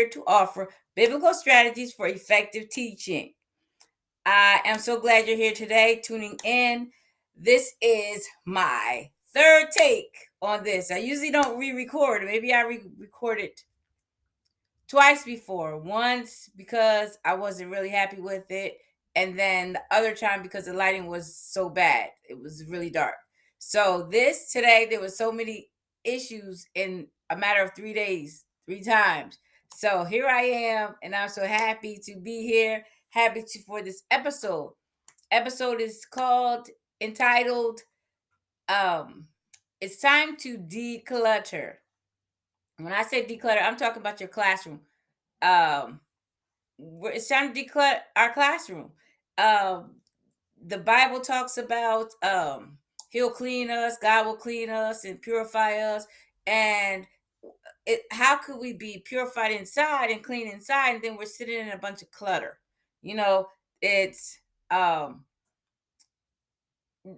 here to offer biblical strategies for effective teaching. I am so glad you're here today, tuning in. This is my third take on this. I usually don't re-record. Maybe I re-recorded twice before. Once because I wasn't really happy with it, and then the other time because the lighting was so bad. It was really dark. So this today, there was so many issues in a matter of 3 days, three times. So here I am, and I'm so happy to be here. Happy to for this episode. Episode is called entitled it's time to declutter. When I say declutter, I'm talking about your classroom. Um it's time to declutter our classroom. Um, the Bible talks about He'll clean us, God will clean us and purify us. And how could we be purified inside and clean inside, and then we're sitting in a bunch of clutter? You know, it's um,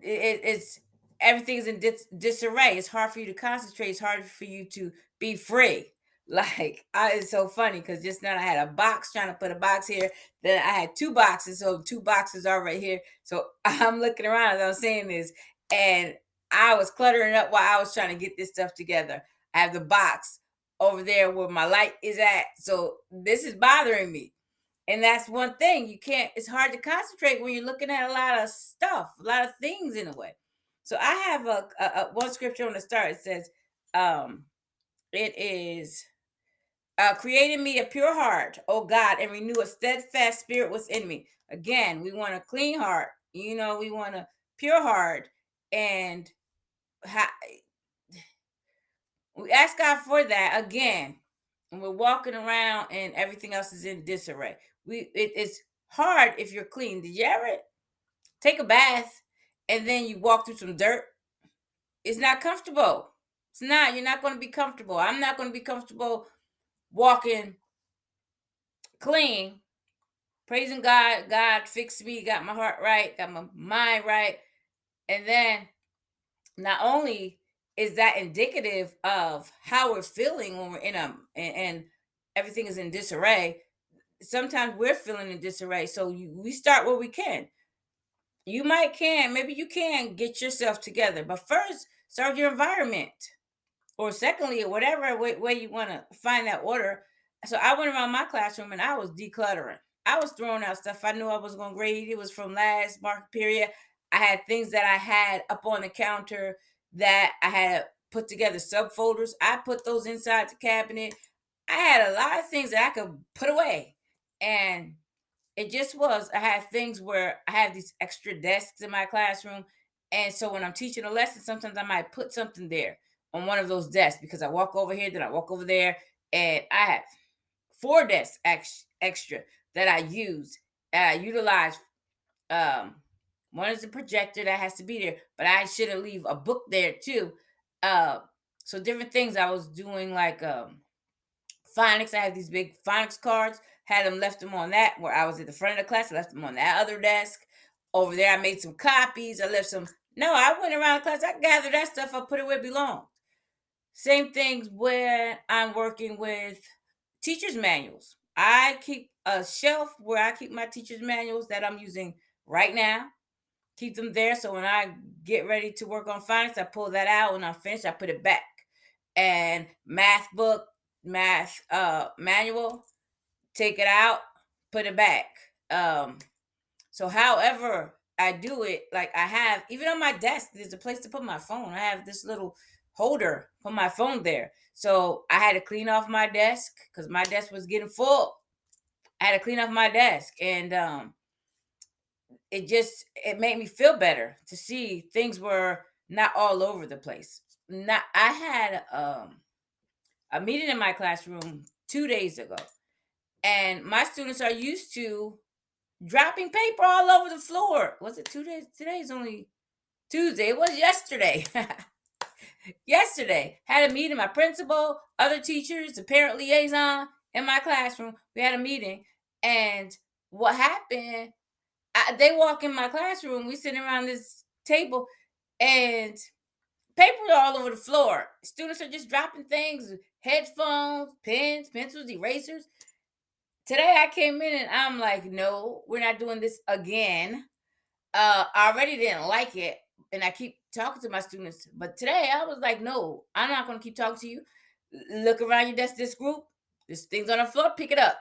it's everything is in disarray. It's hard for you to concentrate. It's hard for you to be free. It's so funny because just now I had a box trying to put a box here. Then I had two boxes, so two boxes are right here. So I'm looking around as I'm saying this, and I was cluttering up while I was trying to get this stuff together. I have the box over there where my light is at, so this is bothering me. And that's one thing you can't. It's hard to concentrate when you're looking at a lot of stuff, a lot of things in a way. So I have a one scripture on the start. It says, um, "It is creating me a pure heart, oh God, and renew a steadfast spirit within me." Again, we want a clean heart. We want a pure heart, and ha- we ask God for that again. And we're walking around, and everything else is in disarray. It's hard if you're clean. Did you ever take a bath and then you walk through some dirt? It's not comfortable. It's not. You're not going to be comfortable. I'm not going to be comfortable walking clean, praising God. God fixed me, got my heart right, got my mind right. And then not only is that indicative of how we're feeling when we're in and everything is in disarray, sometimes we're feeling in disarray. So we start where we can. Maybe you can get yourself together, but first start your environment. Or secondly, or whatever way you want to find that order. So I went around my classroom and I was decluttering. I was throwing out stuff I knew I was going to grade. It was from last mark period. I had things that I had up on the counter that I had put together subfolders. I put those inside the cabinet. I had a lot of things that I could put away. And it just was, I had things where I have these extra desks in my classroom. And so when I'm teaching a lesson, sometimes I might put something there on one of those desks because I walk over here, then I walk over there. And I have four desks extra that I use. I utilize. Um, One is a projector that has to be there, but I shouldn't leave a book there too. Uh, so different things I was doing, like phonics. I have these big phonics cards. Had them, left them on that where I was at the front of the class. I left them on that other desk. Over there, I made some copies. I left some. No, I went around the class. I gathered that stuff. I put it where it belonged. Same things when I'm working with teachers' manuals. I keep a shelf where I keep my teachers' manuals that I'm using right now. Keep them there, so when I get ready to work on phonics, I pull that out. When I'm finished, I put it back. And math book, math manual, take it out, put it back. So however I do it, like I have, even on my desk, there's a place to put my phone. I have this little holder, put my phone there. So I had to clean off my desk because my desk was getting full. I had to clean off my desk, and it made me feel better to see things were not all over the place. Not I had a meeting in my classroom 2 days ago, and my students are used to dropping paper all over the floor. Was it 2 days? Today's only Tuesday. It was yesterday. Yesterday, had a meeting. My principal, other teachers, the parent liaison in my classroom. We had a meeting, and what happened? They walk in my classroom. We sitting around this table, and Papers all over the floor. Students are just dropping things, headphones, pens, pencils, erasers. Today I came in and I'm like, no, we're not doing this again. I already didn't like it, and I keep talking to my students. But today I was like, no, I'm not gonna keep talking to you. Look around your desk, this group, this thing's on the floor, pick it up.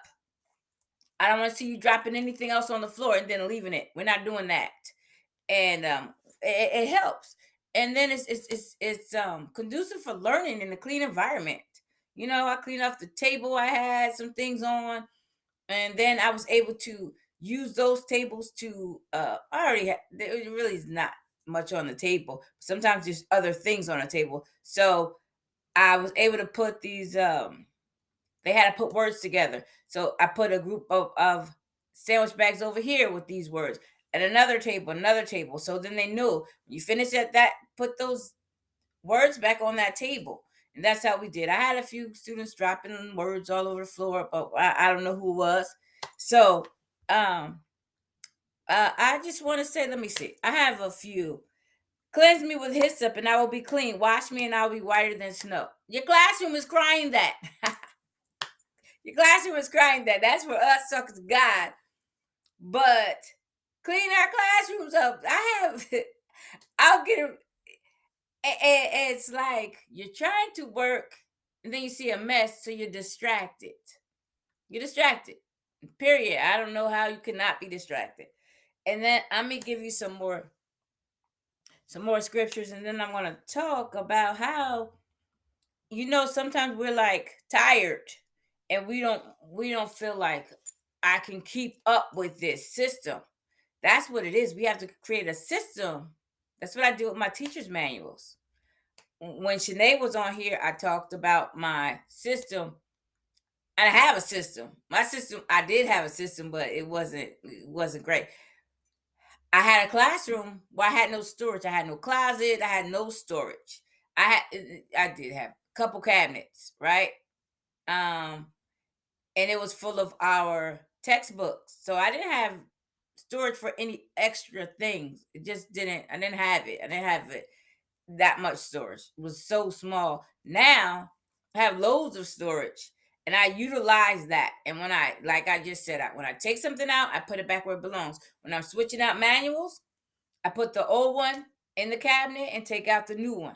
I don't want to see you dropping anything else on the floor and then leaving it. We're not doing that. And it helps. And then it's conducive for learning in a clean environment. I cleaned off the table I had some things on, and then I was able to use those tables to I already had there really is not much on the table. Sometimes there's other things on the table. So I was able to put these they had to put words together. So I put a group of sandwich bags over here with these words at another table. So then they knew when you finish at that, put those words back on that table. And that's how we did. I had a few students dropping words all over the floor, but I don't know who it was. So um I just want to say, let me see. I have a few. Cleanse me with hyssop and I will be clean. Wash me and I'll be whiter than snow. Your classroom is crying that. Your classroom is crying that. That's for us suckers to God. But clean our classrooms up. I'll get it. It's like you're trying to work and then you see a mess, so you're distracted. You're distracted. Period. I don't know how you cannot be distracted. And then I'm gonna give you some more scriptures, and then I'm gonna talk about how sometimes we're like tired and we don't feel like I can keep up with this system. That's what it is. We have to create a system. That's what I do with my teacher's manuals. When Shanae was on here, I talked about my system. I have a system. My system, I did have a system, but it wasn't great. I had a classroom where I had no storage. I had no closet. I had no storage. I did have a couple cabinets, right? Um, and it was full of our textbooks. So I didn't have storage for any extra things. It just didn't. I didn't have it. I didn't have it that much storage. It was so small. Now I have loads of storage, and I utilize that. And when like I just said, when I take something out, I put it back where it belongs. When I'm switching out manuals, I put the old one in the cabinet and take out the new one.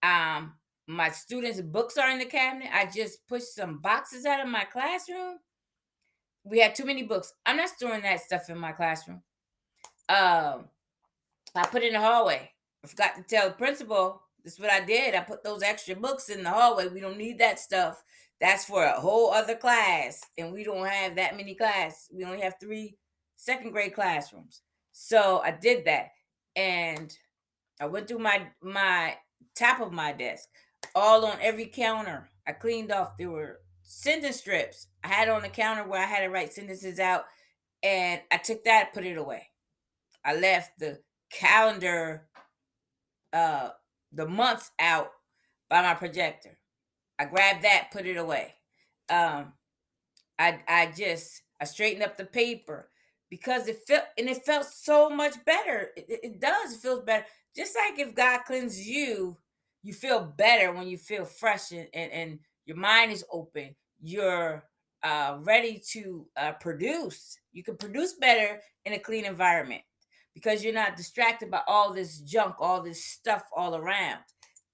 Um, my students' books are in the cabinet. I just pushed some boxes out of my classroom. We had too many books. I'm not storing that stuff in my classroom. Um, I put it in the hallway. I forgot to tell the principal. This is what I did. I put those extra books in the hallway. We don't need that stuff. That's for a whole other class. And we don't have that many classes. We only have 3 second grade classrooms. So I did that. And I went through my top of my desk, all on every counter. I cleaned off. There were sentence strips I had on the counter where I had to write sentences out, and I took that, put it away. I left the calendar, uh, the months out by my projector. I grabbed that, put it away. Um, I straightened up the paper because it felt so much better. It does. It feels better. Just like if God cleanses you, you feel better when you feel fresh, and your mind is open. You're ready to produce. You can produce better in a clean environment because you're not distracted by all this junk, all this stuff all around.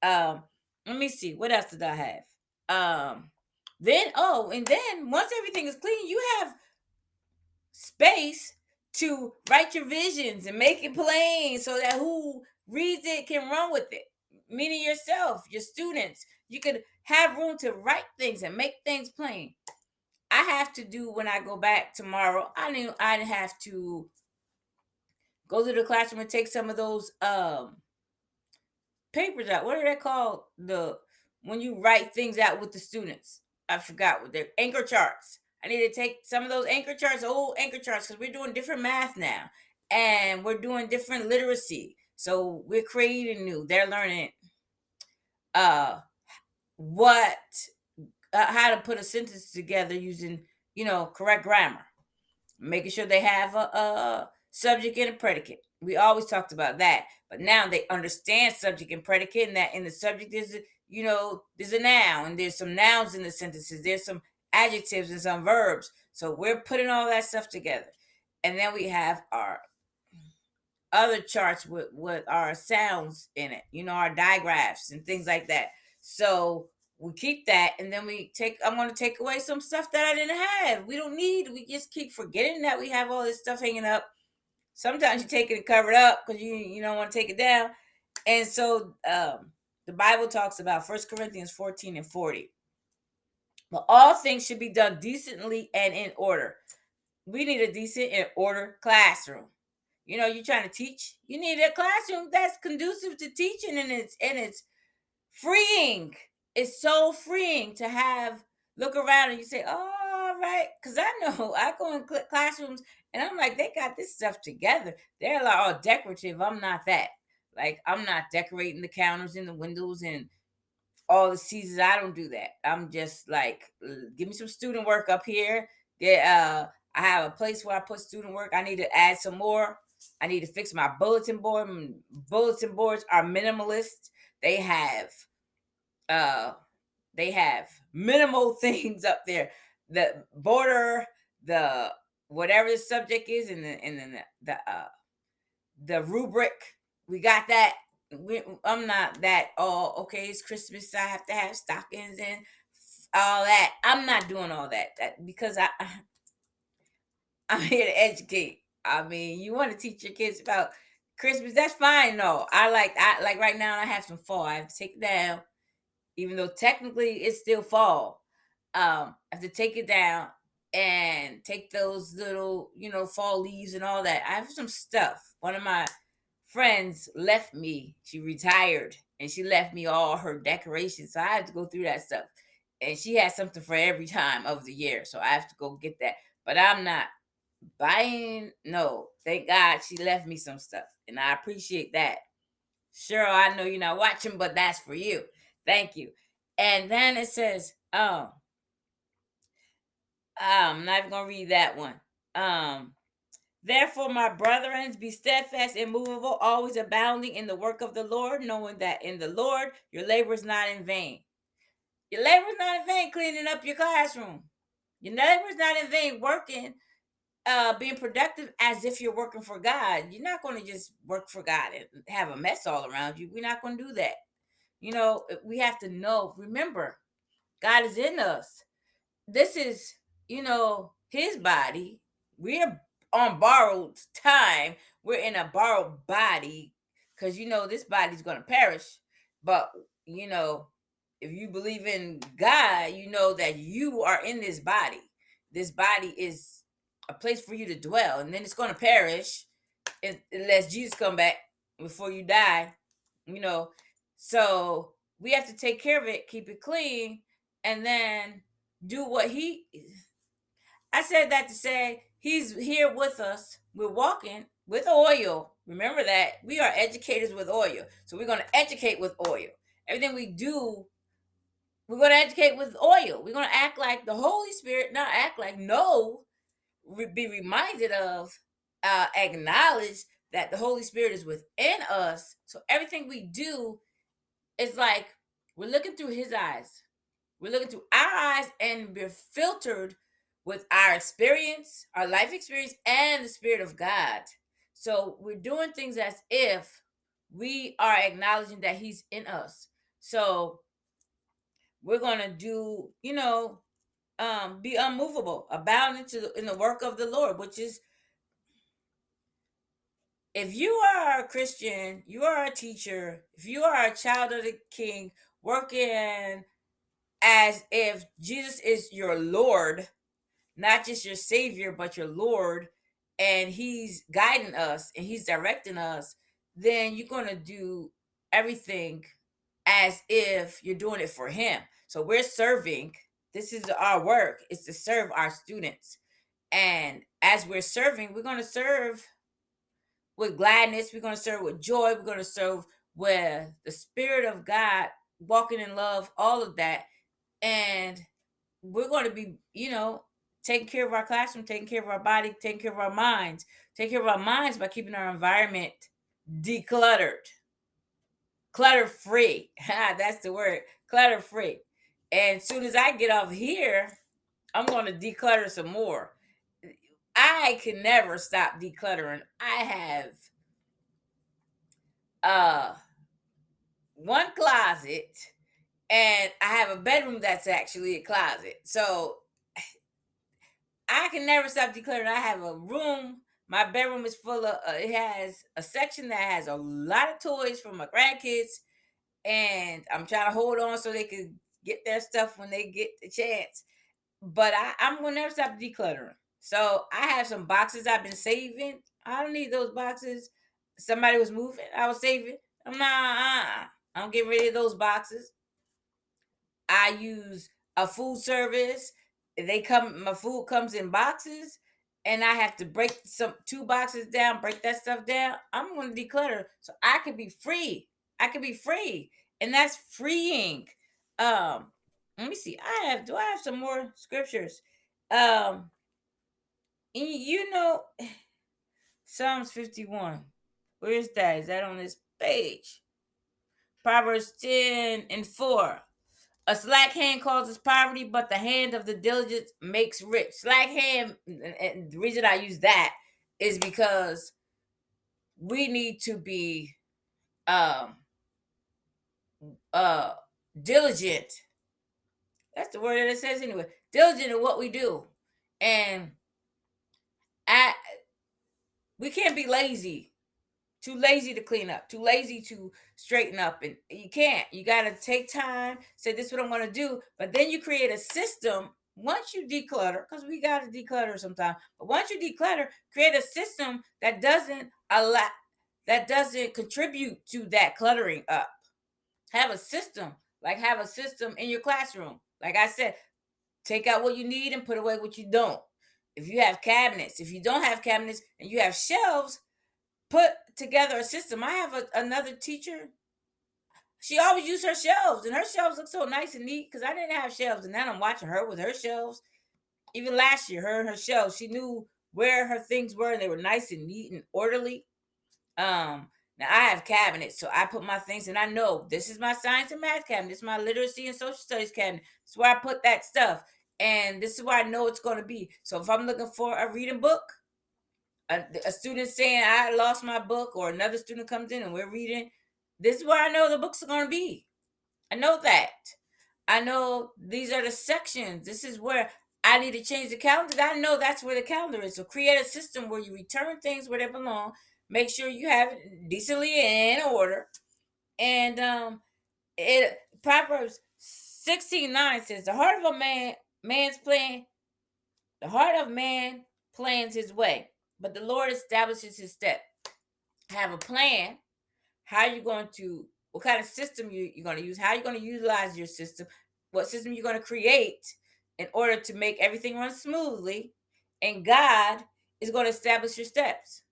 Um, Let me see. What else did I have? And then once everything is clean, you have space to write your visions and make it plain so that who reads it can run with it. Meaning yourself, your students. You could have room to write things and make things plain. I have to do when I go back tomorrow. I knew I'd have to go to the classroom and take some of those papers out. What are they called? The When you write things out with the students. I forgot what they're anchor charts. I need to take some of those anchor charts, old anchor charts, because we're doing different math now. And we're doing different literacy. So we're creating new. They're learning uh what how to put a sentence together using, correct grammar. Making sure they have subject and a predicate. We always talked about that, but now they understand subject and predicate, and that in the subject is, there's a noun, and there's some nouns in the sentences, there's some adjectives and some verbs. So we're putting all that stuff together, and then we have our other charts with our sounds in it, our digraphs and things like that. So we keep that, and then I'm going to take away some stuff that I didn't have. We don't need, we just keep forgetting that we have all this stuff hanging up. Sometimes you take it and cover it up because you don't want to take it down. And so the Bible talks about 1 Corinthians 14 and 40. But all things should be done decently and in order. We need a decent and order classroom. You're trying to teach. You need a classroom that's conducive to teaching, and it's freeing. It's so freeing to have look around and you say, "Oh, all right," because I know I go in classrooms and I'm like, they got this stuff together. They're like all decorative. I'm not that. Like, I'm not decorating the counters and the windows and all the seasons. I don't do that. I'm just like, give me some student work up here. I have a place where I put student work. I need to add some more. I need to fix my bulletin board. Bulletin boards are minimalist. They have uh they have minimal things up there. The border, the whatever the subject is, and then the rubric. We got that. I'm not that. Oh, okay, it's Christmas. I have to have stockings and all that. I'm not doing all that. Because I'm here to educate. I mean, you want to teach your kids about Christmas? That's fine. No, I like right now. I have some fall. I have to take it down, even though technically it's still fall. I have to take it down and take those little, fall leaves and all that. I have some stuff. One of my friends left me. She retired and she left me all her decorations. So I have to go through that stuff. And she has something for every time of the year. So I have to go get that. But I'm not buying. No, thank God she left me some stuff. And I appreciate that. Sure, I know you're not watching, but that's for you. Thank you. And then it says, I'm not even gonna read that one. Um, Therefore, my brethren, be steadfast, immovable, always abounding in the work of the Lord, knowing that in the Lord your labor is not in vain. Your labor is not in vain cleaning up your classroom. Your labor is not in vain working, being productive as if you're working for God. You're not going to just work for God and have a mess all around you. We're not going to do that. We have to know, remember, God is in us. This is, his body. We're on borrowed time. We're in a borrowed body because this body's gonna perish. But you know, if you believe in God, you know that you are in this body. This body is a place for you to dwell, and then it's gonna perish unless Jesus come back before you die. You know, so we have to take care of it, keep it clean, and then do what he. I said that to say he's here with us. We're walking with oil. Remember that we are educators with oil. So we're going to educate with oil. Everything we do, we're going to educate with oil. We're going to act like the Holy Spirit, not act like, no, be reminded of, acknowledge that the Holy Spirit is within us. So everything we do is like we're looking through his eyes. We're looking through our eyes and we're filtered with our experience, our life experience, and the Spirit of God. So we're doing things as if we are acknowledging that He's in us. So we're gonna do, be unmovable, abounding in the work of the Lord, which is, if you are a Christian, you are a teacher, if you are a child of the King, working as if Jesus is your Lord, not just your Savior, but your Lord, and He's guiding us and He's directing us, then you're going to do everything as if you're doing it for Him. So we're serving. This is our work, is to serve our students. And as we're serving, we're going to serve with gladness. We're going to serve with joy. We're going to serve with the Spirit of God, walking in love, all of that. And we're going to be, taking care of our classroom, taking care of our body, taking care of our minds. Take care of our minds by keeping our environment decluttered, clutter free. That's the word, clutter free. And as soon as I get off here, I'm going to declutter some more. I can never stop decluttering. I have uh one closet, and I have a bedroom that's actually a closet. So I can never stop decluttering. I have a room. My bedroom is full of. It has a section that has a lot of toys for my grandkids, and I'm trying to hold on so they can get their stuff when they get the chance. But I'm gonna never stop decluttering. So I have some boxes I've been saving. I don't need those boxes. Somebody was moving. I was saving. I'm not. I'm getting rid of those boxes. I use a food service. They come, my food comes in boxes, and I have to break some two boxes down, break that stuff down. I'm gonna declutter so I can be free. I can be free. And that's freeing. Um, Let me see. I have some more scriptures? Um, you know, Psalms 51. Where is that? Is that on this page? Proverbs 10 and 4. A slack hand causes poverty, but the hand of the diligent makes rich. Slack hand, and the reason I use that is because we need to be um uh diligent. That's the word that it says anyway. Diligent in what we do. And I we can't be lazy. Too lazy to clean up, too lazy to straighten up. And you can't. You got to take time, say, this is what I'm going to do. But then you create a system once you declutter, because we got to declutter sometimes. But once you declutter, create a system that doesn't allow, that doesn't contribute to that cluttering up. Have a system, like have a system in your classroom. Like I said, take out what you need and put away what you don't. If you have cabinets, if you don't have cabinets and you have shelves, put together a system. I have another teacher. She always used her shelves, and her shelves look so nice and neat because I didn't have shelves, and now I'm watching her with her shelves. Even last year, her and her shelves, she knew where her things were, and they were nice and neat and orderly. Now I have cabinets, so I put my things, and I know this is my science and math cabinet. This is my literacy and social studies cabinet. This is where I put that stuff, and this is where I know it's going to be. So if I'm looking for a reading book, a student saying I lost my book, or another student comes in and we're reading, this is where I know the books are going to be. I know that. I know these are the sections. This is where I need to change the calendar. I know that's where the calendar is. So create a system where you return things where they belong. Make sure you have it decently in order. And it Proverbs 16:9 says, "The heart of a man's plan, the heart of man plans his way, but the Lord establishes his step." Have a plan. How you're going to, what kind of system you're going to use, how you're going to utilize your system, what system you're going to create in order to make everything run smoothly. And God is going to establish your steps.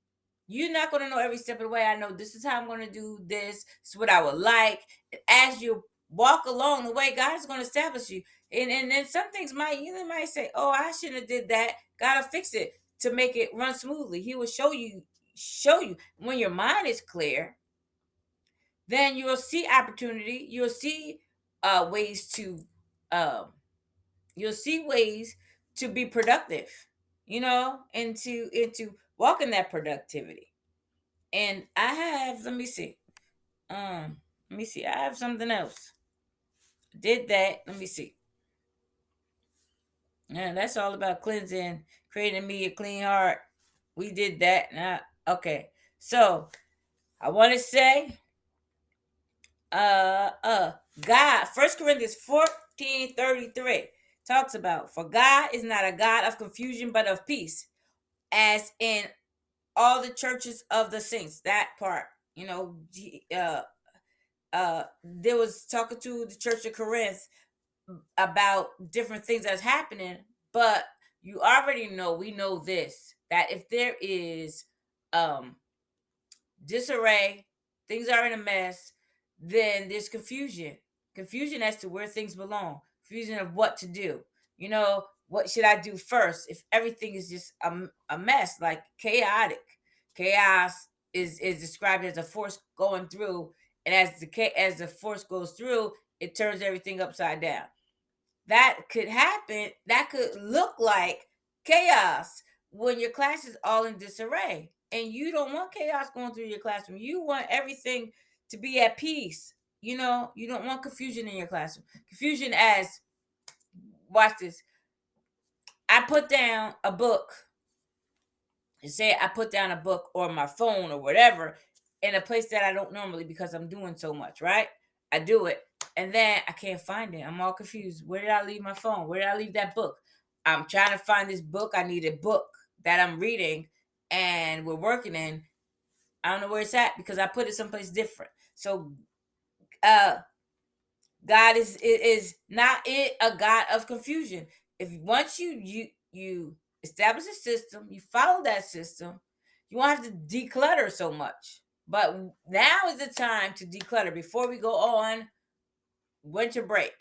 You're not going to know every step of the way. I know this is how I'm going to do this. This is what I would like. As you walk along the way, God is going to establish you. And then some things might say, "Oh, I shouldn't have did that." God will fix it to make it run smoothly. He will show you when your mind is clear. Then you'll see opportunity. You'll see ways to um, you'll see ways to be productive. Into walk in that productivity. And I have, let me see. Let me see. I have something else. Did that. Let me see. Yeah, that's all about cleansing, creating me a clean heart. We did that. Now, okay. So I want to say, God, First Corinthians 14:33 talks about, for God is not a God of confusion, but of peace, as in all the churches of the saints. That part, there was talking to the church of Corinth about different things that's happening, but you already know, we know this, that if there is um disarray, things are in a mess, then there's confusion as to where things belong, confusion of what to do. what should I do first if everything is just a mess, like chaotic? Chaos is described as a force going through, and as the force goes through, it turns everything upside down. That could happen. That could look like chaos when your class is all in disarray, and you don't want chaos going through your classroom. You want everything to be at peace. You don't want confusion in your classroom. Confusion as, watch this. I put down a book, and say I put down a book or my phone or whatever in a place that I don't normally, because I'm doing so much, right? I do it, and then I can't find it. I'm all confused. Where did I leave my phone? Where did I leave that book? I'm trying to find this book. I need a book that I'm reading and we're working in. I don't know where it's at because I put it someplace different. So uh God is not a God of confusion. If once you establish a system, you follow that system, you won't have to declutter so much. But now is the time to declutter before we go on winter break.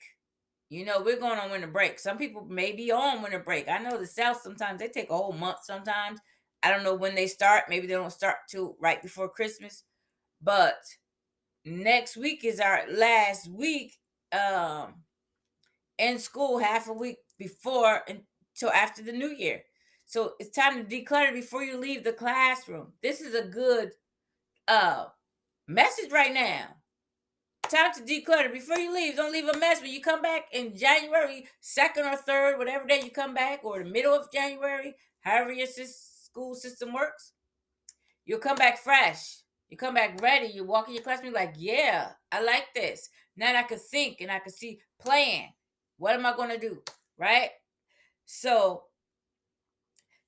We're going on winter break. Some people may be on winter break. I know the South, sometimes they take a whole month sometimes. I don't know when they start. Maybe they don't start till right before Christmas. But next week is our last week um in school, half a week before until after the new year. So it's time to declutter before you leave the classroom. This is a good uh message right now. Time to declutter before you leave. Don't leave a mess when you come back in January 2nd or 3rd, whatever day you come back, or the middle of January, however your school system works. You'll come back fresh. You come back ready. You walk in your classroom like, yeah, I like this. Now I can think and I can see plan. What am I going to do? Right? So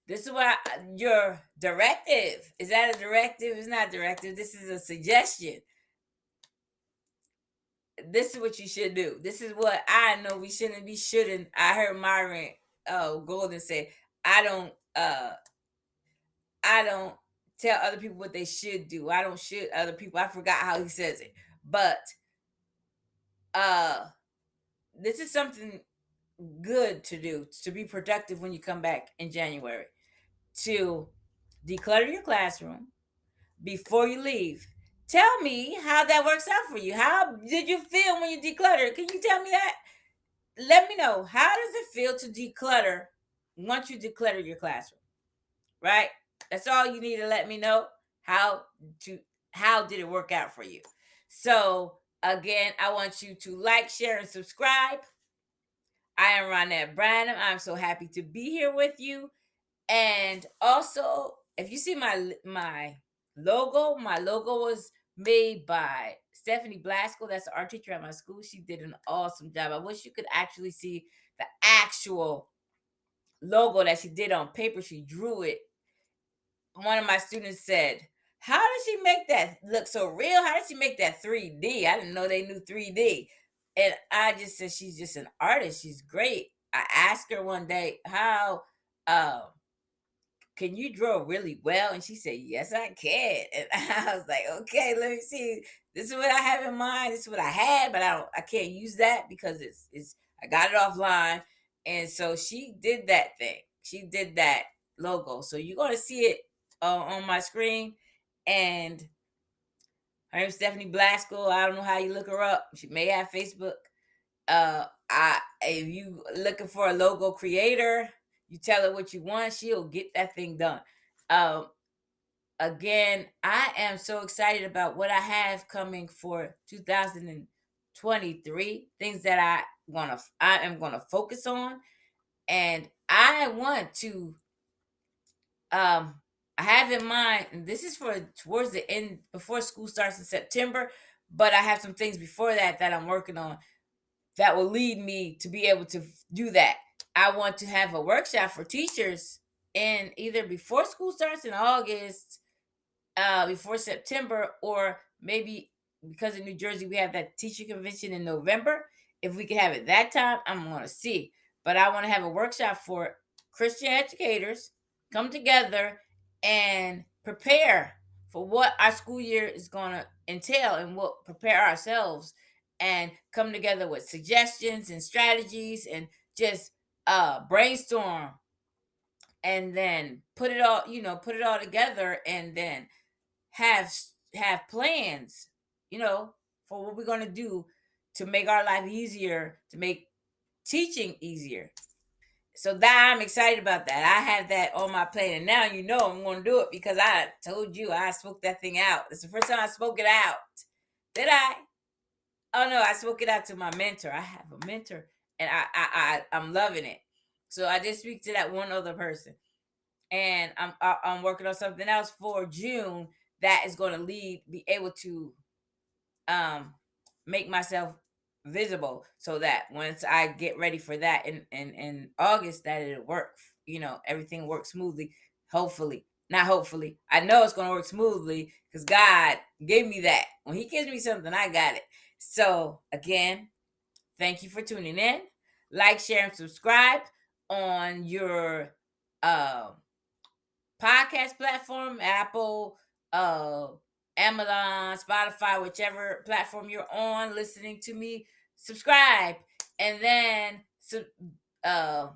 this is what your directive. Is that a directive? It's not a directive. This is a suggestion. This is what you should do. This is what I know we shouldn't be shouldn't. I heard Myron Golden say, I don't tell other people what they should do. I don't should other people. I forgot how he says it. But uh this is something good to do to be productive when you come back in January. To declutter your classroom before you leave. Tell me how that works out for you. How did you feel when you declutter? Can you tell me that? Let me know. How does it feel to declutter once you declutter your classroom? Right? That's all you need to let me know. How to how did it work out for you? So again, I want you to like, share, and subscribe. I am Ronette Branham. I'm so happy to be here with you. And also, if you see my logo was made by Stephanie Blasco. That's the art teacher at my school. She did an awesome job. I wish you could actually see the actual logo that she did on paper. She drew it. One of my students said, how did she make that look so real? How did she make that 3D? I didn't know they knew 3D. And I just said, she's just an artist. She's great. I asked her one day, how um can you draw really well? And she said, yes, I can. And I was like, okay, let me see. This is what I have in mind. This is what I had, but I can't use that because it's I got it offline. And so she did that thing. She did that logo. So you're gonna see it on my screen. And her name's Stephanie Blasco. I don't know how you look her up. She may have Facebook. I if you looking for a logo creator, you tell her what you want, she'll get that thing done. um Again, I am so excited about what I have coming for 2023, things that I am gonna focus on. And I want to um I have in mind, and this is for towards the end before school starts in September, but I have some things before that I'm working on that will lead me to be able to do that. I want to have a workshop for teachers in either before school starts in August, before September, or maybe because in New Jersey we have that teacher convention in November. If we can have it that time, I'm going to see. But I want to have a workshop for Christian educators come together and prepare for what our school year is going to entail, and we'll prepare ourselves and come together with suggestions and strategies, and just brainstorm and then put it all together, and then have have plans, you know, for what we're going to do to make our life easier, to make teaching easier. So that I'm excited about that. I have that on my plate, and now you know I'm going to do it because I told you I spoke that thing out. It's the first time I spoke it out. Did I? Oh no, I spoke it out to my mentor. I have a mentor, and I'm loving it. So I just speak to that one other person, and I'm working on something else for June that is going to be able to um make myself visible, so that once I get ready for that in August, that it'll work. Everything works smoothly. Hopefully, not hopefully. I know it's gonna work smoothly because God gave me that. When He gives me something, I got it. So again, thank you for tuning in. Like, share, and subscribe on your uh, podcast platform, Apple, uh, Amazon, Spotify, whichever platform you're on listening to me. Subscribe, and then uh,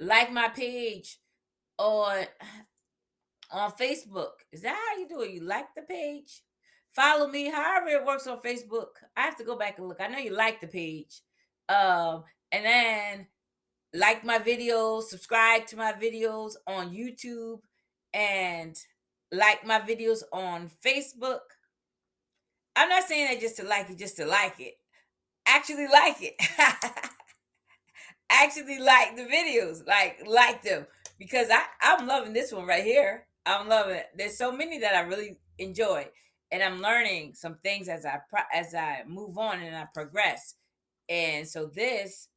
like my page on Facebook. Is that how you do it? You like the page? Follow me, however it works on Facebook. I have to go back and look. I know you like the page. And then like my videos, subscribe to my videos on YouTube, and like my videos on Facebook. I'm not saying that just to like it. Actually like it. Actually like the videos. Like them. Because I'm loving this one right here. I'm loving it. There's so many that I really enjoy. And I'm learning some things as I move on and I progress. And so this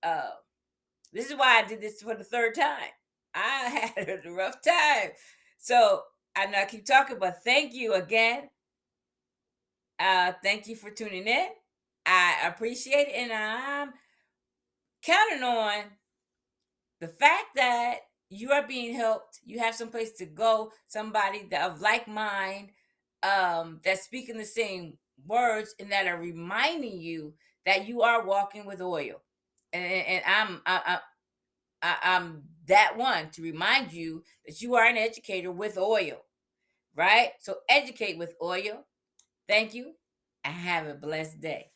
is why I did this for the third time. I had a rough time. So I know I keep talking, but thank you again. Thank you for tuning in. I appreciate it, and I'm counting on the fact that you are being helped. You have some place to go, somebody that of like mind, that's speaking the same words and that are reminding you that you are walking with oil. And I'm that one to remind you that you are an educator with oil, right? So educate with oil. Thank you, and have a blessed day.